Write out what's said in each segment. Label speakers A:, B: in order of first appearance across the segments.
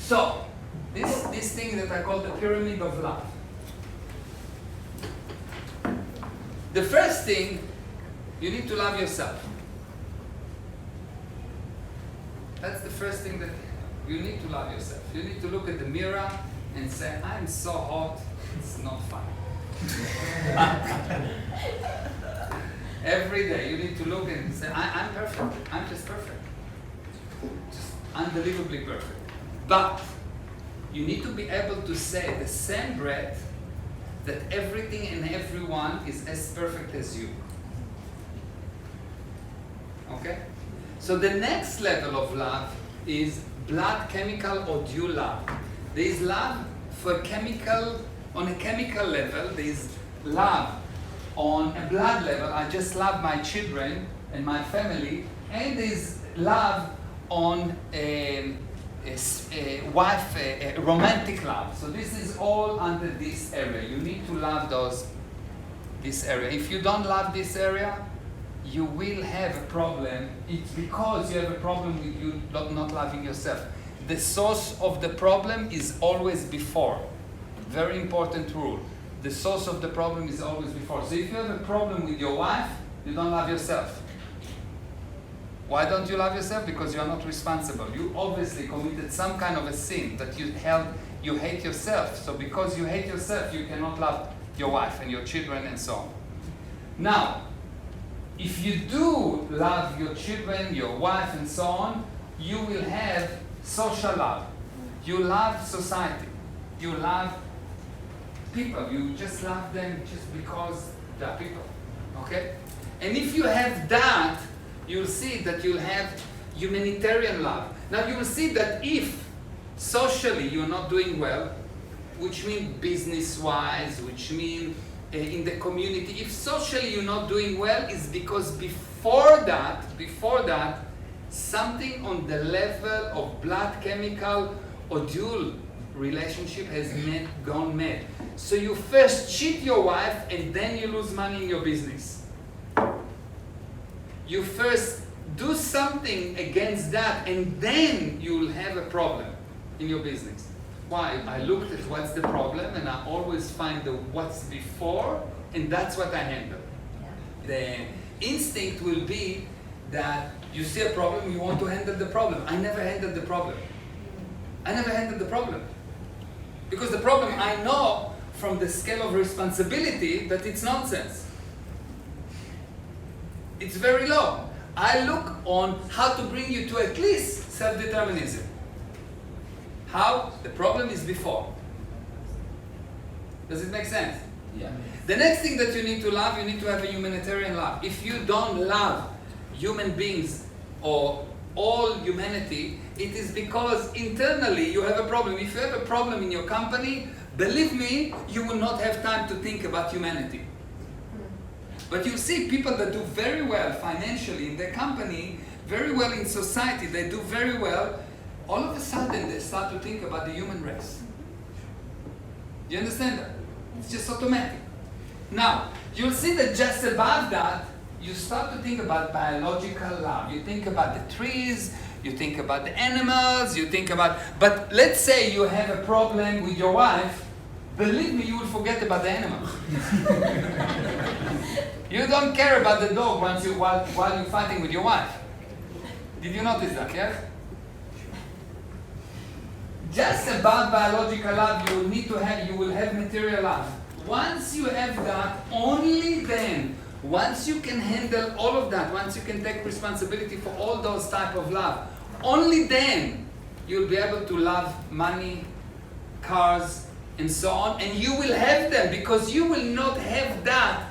A: So, this thing that I call the pyramid of love. The first thing, you need to love yourself. That's the first thing that you need to love yourself. You need to look at the mirror and say, I'm so hot, it's not fun. Every day you need to look and say, I'm perfect. I'm just perfect. Just unbelievably perfect. But you need to be able to say the same breath that everything and everyone is as perfect as you. Okay? So the next level of love is blood, chemical, or dual love. There is love for chemical, on a chemical level. There is love on a blood level. I just love my children and my family. And there is love on a romantic love. So this is all under this area. You need to love this area. If you don't love this area, you will have a problem. It's because you have a problem with you not loving yourself. The source of the problem is always before. Very important rule. The source of the problem is always before. So if you have a problem with your wife, you don't love yourself. Why don't you love yourself? Because you are not responsible. You obviously committed some kind of a sin that you hate yourself. So because you hate yourself, you cannot love your wife and your children and so on. Now, if you do love your children, your wife and so on, you will have social love. You love society. You love people. You just love them just because they are people. Okay? And if you have that, you'll see that you'll have humanitarian love. Now you will see that if socially you're not doing well, which means business-wise, which means in the community, if socially you're not doing well, is because before that, something on the level of blood, chemical, or dual relationship has gone mad. So you first cheat your wife and then you lose money in your business. You first do something against that and then you'll have a problem in your business. Why? I looked at what's the problem and I always find the what's before and that's what I handle. The instinct will be that you see a problem, you want to handle the problem. I never handled the problem. Because the problem I know from the scale of responsibility that it's nonsense. It's very low. I look on how to bring you to at least self-determinism. How? The problem is before. Does it make sense?
B: Yeah.
A: The next thing that you need to love, you need to have a humanitarian love. If you don't love human beings or all humanity, it is because internally you have a problem. If you have a problem in your company, believe me, you will not have time to think about humanity. But you see people that do very well financially in their company, very well in society, they do very well, all of a sudden they start to think about the human race. Do you understand that? It's just automatic. Now, you'll see that just above that, you start to think about biological love. You think about the trees, you think about the animals, you think about... But let's say you have a problem with your wife, believe me, you will forget about the animals. You don't care about the dog while you're fighting with your wife. Did you notice that, yes? Just above biological love, you will have material love. Once you have that, only then, once you can handle all of that, once you can take responsibility for all those type of love, only then you'll be able to love money, cars, and so on, and you will have them because you will not have that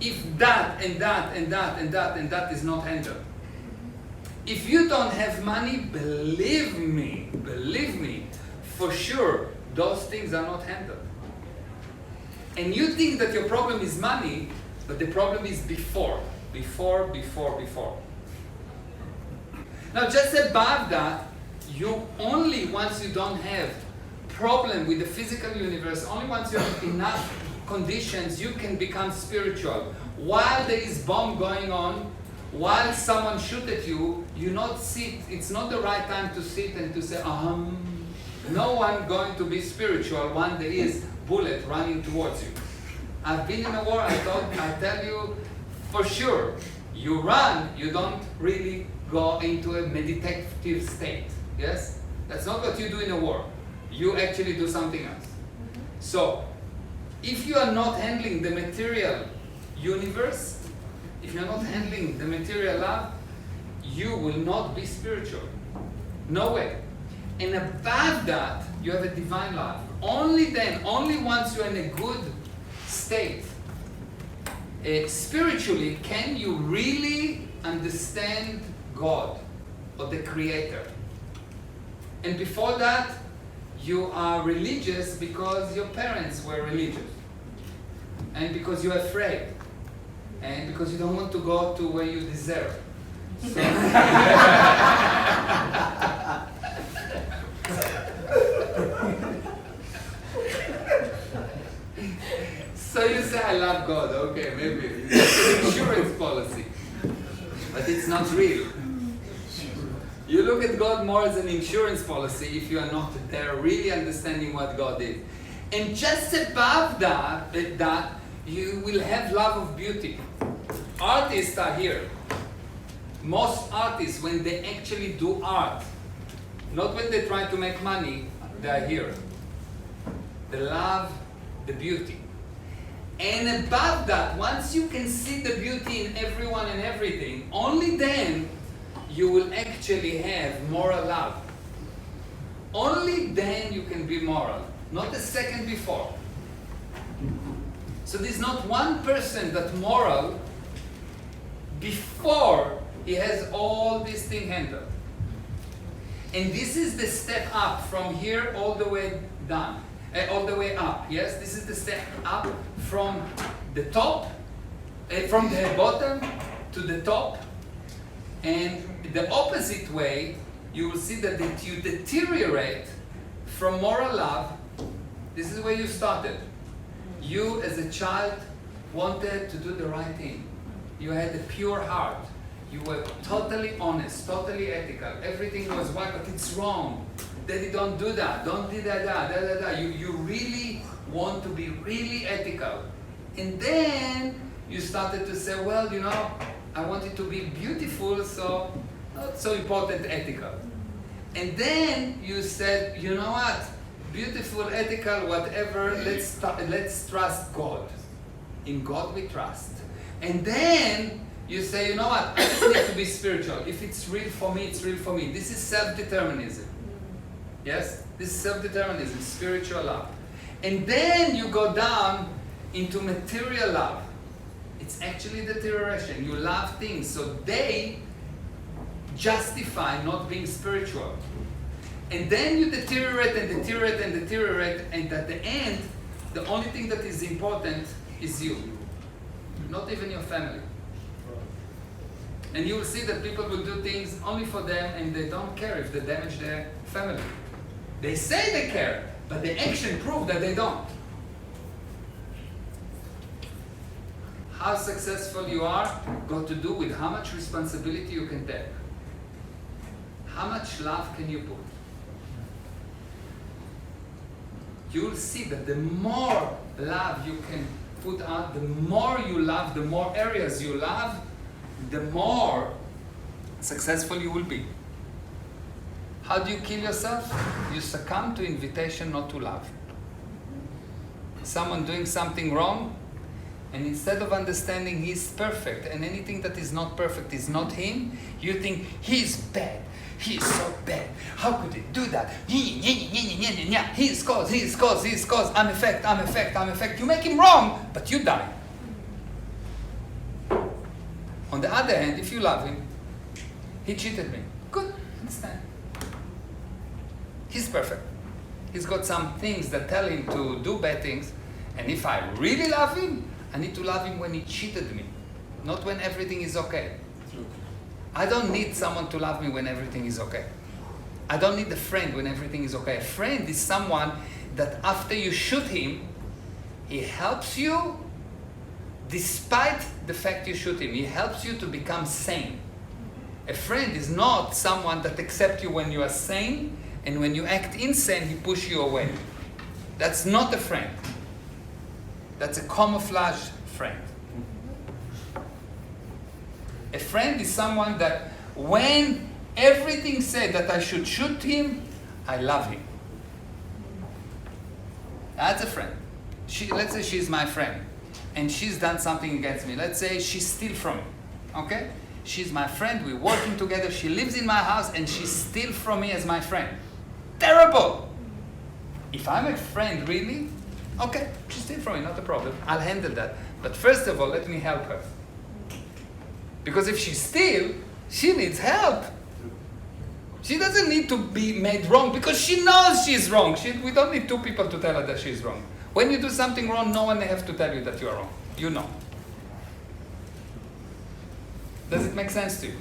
A: if that and that and that and that and that is not handled. If you don't have money, believe me, for sure, those things are not handled. And you think that your problem is money, but the problem is before. Now just above that, you only once you don't have problem with the physical universe, only once you have enough conditions, you can become spiritual. While there is bomb going on, while someone shoot at you, you not sit, it's not the right time to sit and to say, No one going to be spiritual when there is bullet running towards you. I've been in a war, I tell you for sure, you run, you don't really go into a meditative state. Yes? That's not what you do in a war. You actually do something else. So, if you are not handling the material universe, if you're not handling the material love, you will not be spiritual. No way. And above that, you have a divine love. Only then, only once you're in a good state, spiritually, can you really understand God or the Creator. And before that, you are religious because your parents were religious. And because you're afraid. And because you don't want to go to where you deserve. So, so you say, I love God. Okay, maybe. It's an insurance policy. But it's not real. You look at God more as an insurance policy if you are not there really understanding what God is. And just above that, you will have love of beauty. Artists are here. Most artists, when they actually do art, not when they try to make money, they are here. They love the beauty. And above that, once you can see the beauty in everyone and everything, only then you will actually have moral love. Only then you can be moral, not a second before. So there's not one person that moral before he has all this thing handled. And this is the step up from here all the way down, all the way up. Yes, this is the step up from the top, from the bottom to the top. And the opposite way, you will see that you deteriorate from moral love. This is where you started. You, as a child, wanted to do the right thing. You had a pure heart. You were totally honest, totally ethical. Everything was right, but it's wrong. Daddy, don't do that. Don't do that. You really want to be really ethical. And then you started to say, well, you know, I want it to be beautiful, so not so important ethical. And then you said, you know what? Beautiful, ethical, whatever, let's trust God. In God we trust. And then you say, you know what? I just need to be spiritual. If it's real for me, it's real for me. This is self-determinism. Yes? This is self-determinism, spiritual love. And then you go down into material love. It's actually deterioration. You love things, so they justify not being spiritual. And then you deteriorate and deteriorate and deteriorate, and at the end, the only thing that is important is you. Not even your family. And you will see that people will do things only for them, and they don't care if they damage their family. They say they care, but the action proves that they don't. How successful you are got to do with how much responsibility you can take. How much love can you put? You'll see that the more love you can put out, the more you love, the more areas you love, the more successful you will be. How do you kill yourself? You succumb to invitation not to love. Someone doing something wrong, and instead of understanding he's perfect and anything that is not perfect is not him, you think he's bad. He's so bad. How could he do that? He's cause. I'm effect. You make him wrong, but you die. On the other hand, if you love him, he cheated me. Good, understand. He's perfect. He's got some things that tell him to do bad things, and if I really love him, I need to love him when he cheated me, not when everything is okay. I don't need someone to love me when everything is okay. I don't need a friend when everything is okay. A friend is someone that after you shoot him, he helps you despite the fact you shoot him. He helps you to become sane. A friend is not someone that accepts you when you are sane And when you act insane, he pushes you away. That's not a friend. That's a camouflage friend. A friend is someone that when everything said that I should shoot him, I love him. That's a friend. Let's say she's my friend, and she's done something against me. Let's say she steals from me, okay? She's my friend, we're working together, she lives in my house, and she steals from me as my friend. Terrible! If I'm a friend, really, okay, she steals from me, not a problem. I'll handle that. But first of all, let me help her. Because if she steals, she needs help. She doesn't need to be made wrong because she knows she's wrong. We don't need two people to tell her that she's wrong. When you do something wrong, no one has to tell you that you are wrong. You know. Does it make sense to you?